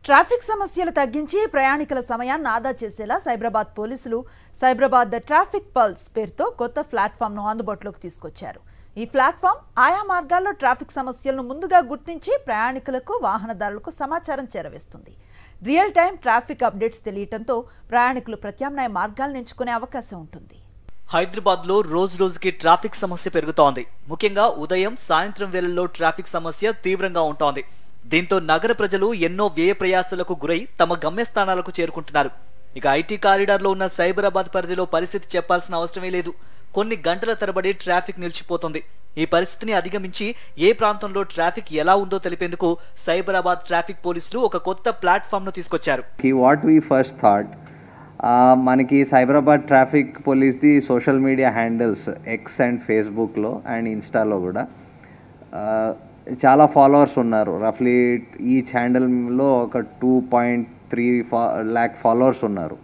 Traffic సమస్యలు తగ్గించి ప్రయాణికుల సమయాన్ని ఆదా చేసేలా సైబరాబాద్ పోలీసులు సైబరాబాద్ ట్రాఫిక్ పల్స్ పేరుతో కొత్త ప్లాట్‌ఫామ్ ను అందుబాటులోకి తీసుకొచ్చారు. ఈ ప్లాట్‌ఫామ్ ఆయా మార్గాల్లో ట్రాఫిక్ సమస్యలను ముందుగా గుర్తించి ప్రయాణికులకు, వాహనదారులకు సమాచారం చేరవేస్తుంది. రియల్ టైం ట్రాఫిక్ అప్డేట్స్ తెలియటంతో ప్రయాణికులు ప్రత్యామ్నాయ మార్గాలను ఎంచుకునే అవకాశం ఉంటుంది. హైదరాబాద్ లో రోజుకి ట్రాఫిక్ సమస్య పెరుగుతోంది. ముఖ్యంగా ఉదయం, సాయంత్రం వేళల్లో ట్రాఫిక్ సమస్య తీవ్రంగా ఉంటోంది. దీంతో నగర ప్రజలు ఎన్నో వ్యయ ప్రయాసాలకు గురై తమ గమ్యస్థానాలకు చేరుకుంటున్నారు. ఇక ఐటీ కారిడార్ లో ఉన్న సైబరాబాద్ పరిధిలో పరిస్థితి చెప్పాల్సిన అవసరమే లేదు. కొన్ని గంటల తరబడి ట్రాఫిక్ నిలిచిపోతుంది. ఈ పరిస్థితిని అధిగమించి ఏ ప్రాంతంలో ట్రాఫిక్ ఎలా ఉందో తెలిపేందుకు సైబరాబాద్ ట్రాఫిక్ పోలీసులు ఒక కొత్త ప్లాట్‌ఫామ్ ను తీసుకొచ్చారు. వాట్ వి ఫస్ట్ థాట్ మనకి సైబరాబాద్ ట్రాఫిక్ పోలీస్ది social media handles X and ఫేస్బుక్లో అండ్ ఇన్స్టాలో కూడా చాలా ఫాలోవర్స్ ఉన్నారు. రఫ్లీ ఈచ్ హ్యాండిల్లో ఒక 2.3 lakh ఫాలోవర్స్ ఉన్నారు.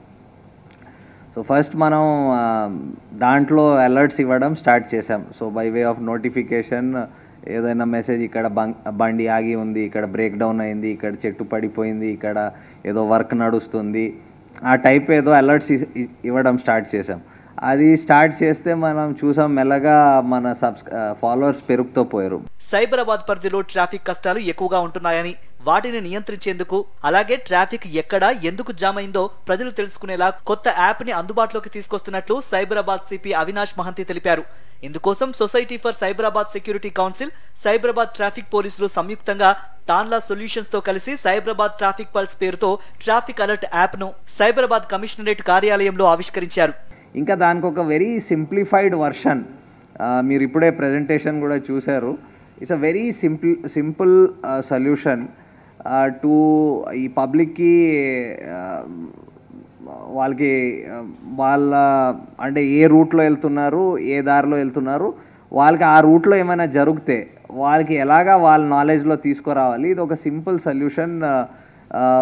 సో ఫస్ట్ మనం దాంట్లో అలర్ట్స్ ఇవ్వడం స్టార్ట్ చేసాం. So by way of notification ఏదైనా మెసేజ్, ఇక్కడ బండి ఆగి ఉంది, ఇక్కడ బ్రేక్ డౌన్ అయింది, ఇక్కడ చెట్టు పడిపోయింది, ఇక్కడ ఏదో వర్క్ నడుస్తుంది, ఆ టైప్ ఏదో అలర్ట్స్ ఇవ్వడం స్టార్ట్ చేసాం. అది స్టార్ట్ చేస్తే మనం చూసాం మెల్లగా మన ఫాలోవర్స్ పెరుగుతూ పోయారు. సైబరాబాద్ పరిధిలో ట్రాఫిక్ కష్టాలు ఎక్కువగా ఉంటున్నాయని, వాటిని నియంత్రించేందుకు, అలాగే ట్రాఫిక్ ఎక్కడ ఎందుకు జామ్ అయిందో ప్రజలు తెలుసుకునేలా కొత్త యాప్ ని అందుబాటులోకి తీసుకొస్తున్నట్లు సైబరాబాద్ సిపి అవినాష్ మహంతి తెలిపారు. ఇందుకోసం society for Cyberabad security council, Cyberabad traffic పోలీసులు సంయుక్తంగా టాన్లా సొల్యూషన్స్ తో కలిసి సైబరాబాద్ ట్రాఫిక్ పల్స్ పేరుతో ట్రాఫిక్ అలర్ట్ యాప్ ను సైబరాబాద్ కమిషనరేట్ కార్యాలయంలో ఆవిష్కరించారు. ఇంకా దానికి ఒక వెరీ సింప్లిఫైడ్ వర్షన్ మీరు ఇప్పుడే ప్రెజెంటేషన్ కూడా చూశారు. It's a very simple solution to ఈ పబ్లిక్కి, వాళ్ళకి వాళ్ళ అంటే ఏ రూట్లో వెళ్తున్నారు, ఏ దారిలో వెళ్తున్నారు, వాళ్ళకి ఆ రూట్లో ఏమైనా జరిగితే వాళ్ళకి ఎలాగా వాళ్ళ నాలెడ్జ్లో తీసుకురావాలి. ఇది ఒక simple solution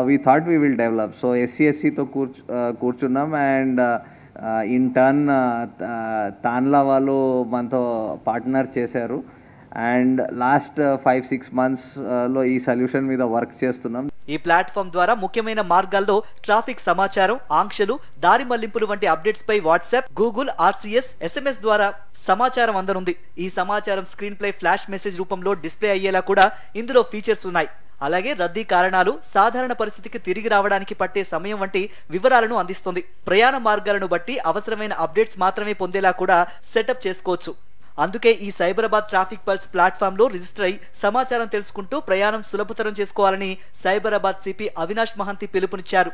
we thought we will develop. So SCSCతో కూర్చున్నాం అండ్ ఇన్ టర్న్ తాన్లా వాళ్ళు మనతో పార్ట్నర్ చేశారు అండ్ లాస్ట్ 5-6 monthsలో ఈ సొల్యూషన్ మీద వర్క్ చేస్తున్నాం. ఈ ప్లాట్‌ఫామ్ ద్వారా ముఖ్యమైన మార్గాల్లో ట్రాఫిక్ సమాచారం, ఆంక్షలు, దారి మళ్లింపులు వంటి అప్డేట్స్ పై వాట్సాప్, గూగుల్, RCS, SMS ద్వారా సమాచారం అందనుంది. ఈ సమాచారం స్క్రీన్ పై ఫ్లాష్ మెసేజ్ రూపంలో డిస్ప్లే అయ్యేలా కూడా ఇందులో ఫీచర్స్ ఉన్నాయి. అలాగే రద్దీ కారణాలు, సాధారణ పరిస్థితికి తిరిగి రావడానికి పట్టే సమయం వంటి వివరాలను అందిస్తుంది. ప్రయాణ మార్గాలను బట్టి అవసరమైన అప్డేట్స్ మాత్రమే పొందేలా కూడా సెటప్ చేసుకోవచ్చు. అందుకే ఈ సైబరాబాద్ ట్రాఫిక్ పల్స్ ప్లాట్‌ఫామ్ లో రిజిస్టర్ అయి సమాచారం తెలుసుకుంటూ ప్రయాణం సులభతరం చేసుకోవాలని సైబరాబాద్ సిపి అవినాష్ మహంతి పిలుపునిచ్చారు.